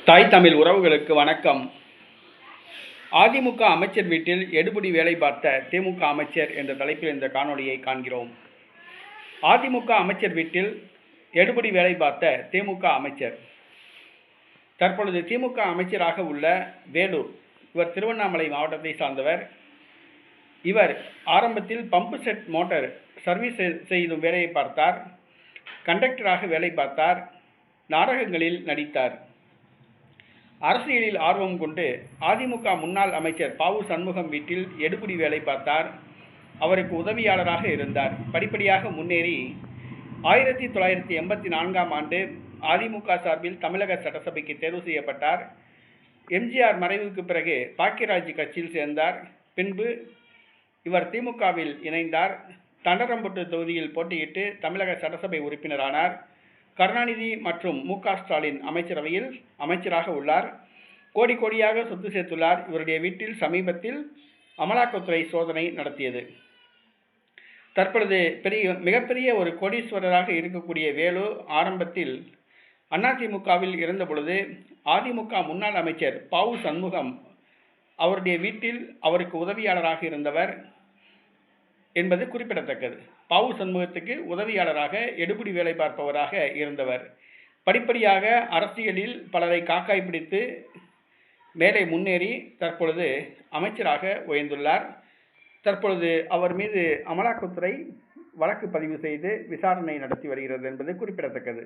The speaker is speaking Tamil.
தாய் தமிழ் உறவுகளுக்கு வணக்கம். அதிமுக அமைச்சர் வீட்டில் எடுபிடி வேலை பார்த்த திமுக அமைச்சர் என்ற தலைப்பில் இந்த காணொலியை காண்கிறோம். அதிமுக அமைச்சர் வீட்டில் எடுபிடி வேலை பார்த்த திமுக அமைச்சர். தற்பொழுது திமுக அமைச்சராக உள்ள வேலு, இவர் திருவண்ணாமலை மாவட்டத்தை சார்ந்தவர். இவர் ஆரம்பத்தில் பம்பு செட் மோட்டார் சர்வீஸ் செய்யும் வேலையை பார்த்தார். கண்டக்டராக வேலை பார்த்தார். நாடகங்களில் நடித்தார். அரசியலில் ஆர்வம் கொண்டு அதிமுக முன்னாள் அமைச்சர் ப. சண்முகம் வீட்டில் எடுபிடி வேலை பார்த்தார். அவருக்கு உதவியாளராக இருந்தார். படிப்படியாக முன்னேறி 1984ஆம் ஆண்டு அதிமுக சார்பில் தமிழக சட்டசபைக்கு தேர்வு செய்யப்பட்டார். எம்ஜிஆர் மறைவுக்கு பிறகு பாக்கியராஜ் கட்சியில் சேர்ந்தார். பின்பு இவர் திமுகவில் இணைந்தார். தண்டரம்பட்டு தொகுதியில் போட்டியிட்டு தமிழக சட்டசபை உறுப்பினரானார். கருணாநிதி மற்றும் மு.க. ஸ்டாலின் அமைச்சரவையில் அமைச்சராக உள்ளார். கோடி கோடியாக சொத்து சேர்த்துள்ளார். இவருடைய வீட்டில் சமீபத்தில் அமலாக்கத்துறை சோதனை நடத்தியது. தற்பொழுது மிகப்பெரிய ஒரு கோடீஸ்வரராக இருக்கக்கூடிய வேலு ஆரம்பத்தில் அதிமுகவில் இருந்தபொழுது அதிமுக முன்னாள் அமைச்சர் ப. சண்முகம் அவருடைய வீட்டில் அவருக்கு உதவியாளராக இருந்தவர் என்பது குறிப்பிடத்தக்கது. ப. சண்முகத்துக்கு உதவியாளராக எடுபிடி வேலை பார்ப்பவராக இருந்தவர். படிப்படியாக அரசியலில் பலரை காக்காய் பிடித்து மேலே முன்னேறி தற்பொழுது அமைச்சராக உயர்ந்துள்ளார். தற்பொழுது அவர் மீது அமலாக்கத்துறை வழக்கு பதிவு செய்து விசாரணை நடத்தி வருகிறது என்பது குறிப்பிடத்தக்கது.